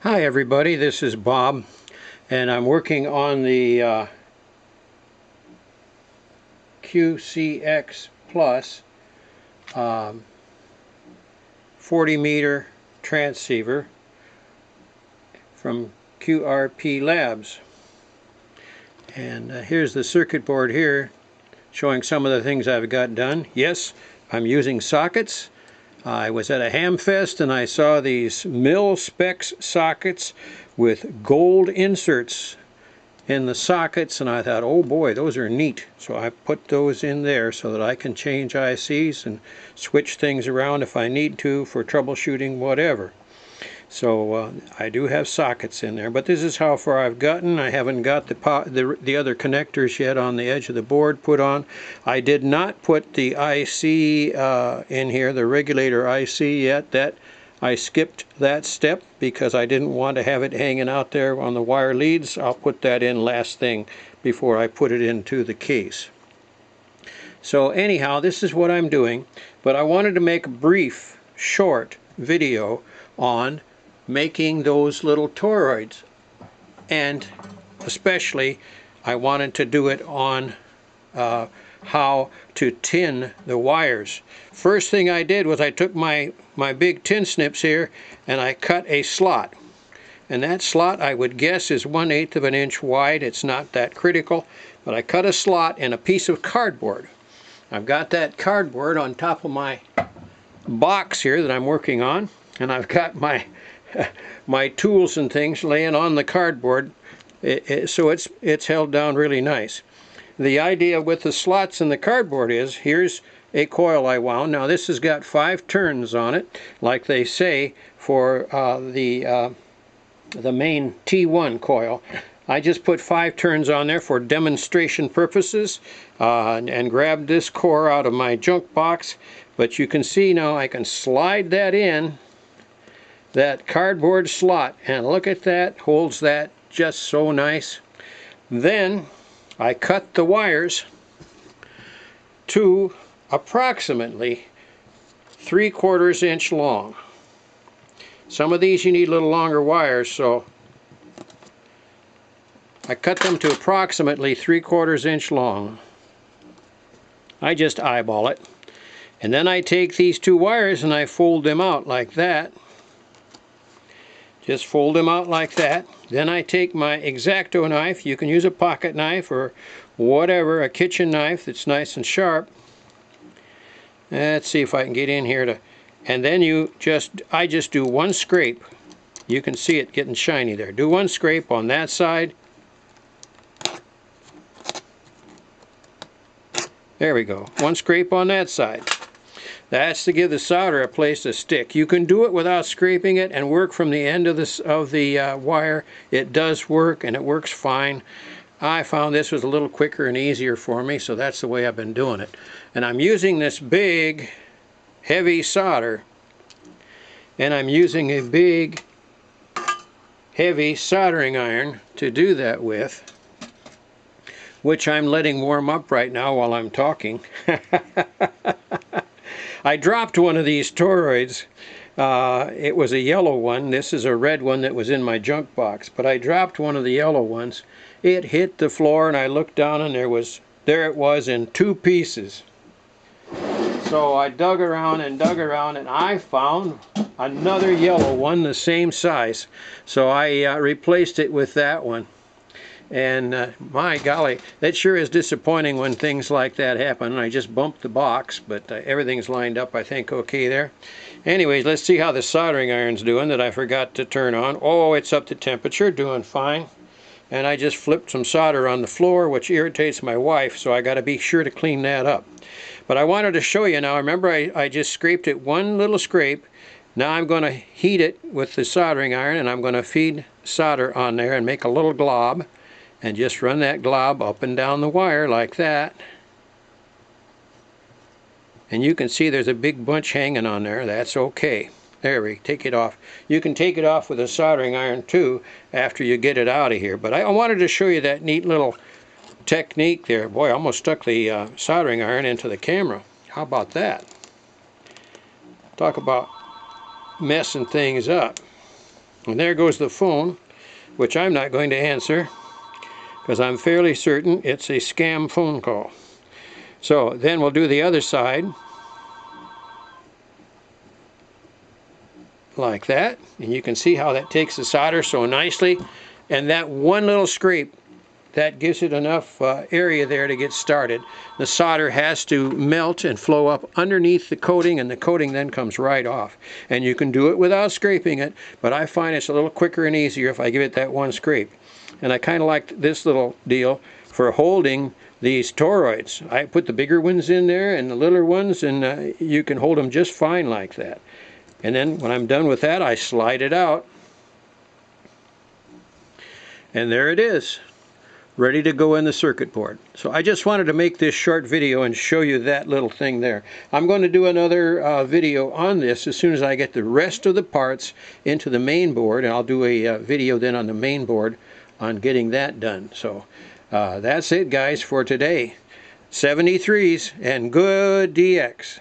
Hi everybody, this is Bob, and I'm working on the QCX Plus 40 meter transceiver from QRP Labs. And here's the circuit board here showing some of the things I've got done. Yes, I'm using sockets. I was at a ham fest and I saw these mil specs sockets with gold inserts in the sockets, and I thought, oh boy, those are neat. So I put those in there so that I can change ICs and switch things around if I need to for troubleshooting whatever. So I do have sockets in there, but this is how far I've gotten. I haven't got the other connectors yet on the edge of the board put on. I did not put the IC in here, the regulator IC yet. That I skipped that step because I didn't want to have it hanging out there on the wire leads. I'll put that in last thing before I put it into the case. So anyhow, this is what I'm doing, but I wanted to make a brief, short video on making those little toroids, and especially I wanted to do it on how to tin the wires. First thing I did was I took my big tin snips here and I cut a slot, and that slot I would guess is 1/8 of an inch wide. It's not that critical, but I cut a slot in a piece of cardboard. I've got that cardboard on top of my box here that I'm working on, and I've got my my tools and things laying on the cardboard, so it's held down really nice. The idea with the slots in the cardboard is, here's a coil I wound. Now this has got 5 turns on it, like they say for the main T1 coil. I just put 5 turns on there for demonstration purposes, and grabbed this core out of my junk box. But you can see now I can slide that in, that cardboard slot, and look at that, holds that just so nice. Then I cut the wires to approximately 3/4 inch long. Some of these you need a little longer wires, so I cut them to approximately 3/4 inch long. I just eyeball it, and then I take these 2 wires and I fold them out like that. Just fold them out like that. Then I take my X-Acto knife. You can use a pocket knife or whatever, a kitchen knife that's nice and sharp. Let's see if I can get in here to, and then I just do 1 scrape. You can see it getting shiny there. Do 1 scrape on that side. There we go. 1 scrape on that side. That's to give the solder a place to stick. You can do it without scraping it and work from the end of the wire. It does work, and it works fine. I found this was a little quicker and easier for me, so that's the way I've been doing it. And I'm using this big, heavy solder, and I'm using a big, heavy soldering iron to do that with, which I'm letting warm up right now while I'm talking. I dropped one of these toroids. It was a yellow one. This is a red one that was in my junk box, but I dropped one of the yellow ones. It hit the floor, and I looked down, and there it was in 2 pieces. So I dug around, and I found another yellow one the same size. So I replaced it with that one. And my golly, that sure is disappointing when things like that happen. I just bumped the box, but everything's lined up, I think, okay there. Anyways, let's see how the soldering iron's doing that I forgot to turn on. Oh, it's up to temperature, doing fine. And I just flipped some solder on the floor, which irritates my wife, so I got to be sure to clean that up. But I wanted to show you now. Remember, I just scraped it 1 little scrape. Now I'm going to heat it with the soldering iron, and I'm going to feed solder on there and make a little glob. And just run that glob up and down the wire like that. And you can see there's a big bunch hanging on there. That's okay. There we take it off. You can take it off with a soldering iron too after you get it out of here. But I wanted to show you that neat little technique there. Boy, I almost stuck the soldering iron into the camera. How about that? Talk about messing things up. And there goes the phone, which I'm not going to answer because I'm fairly certain it's a scam phone call. So then we'll do the other side like that, and you can see how that takes the solder so nicely, and that one little scrape, that gives it enough area there to get started. The solder has to melt and flow up underneath the coating, and the coating then comes right off. And you can do it without scraping it, but I find it's a little quicker and easier if I give it that one scrape. And I kind of like this little deal for holding these toroids. I put the bigger ones in there and the littler ones, and you can hold them just fine like that. And then when I'm done with that, I slide it out. And there it is, ready to go in the circuit board. So I just wanted to make this short video and show you that little thing there. I'm going to do another video on this as soon as I get the rest of the parts into the main board, and I'll do a video then on the main board on getting that done. So that's it, guys, for today. 73s and good DX.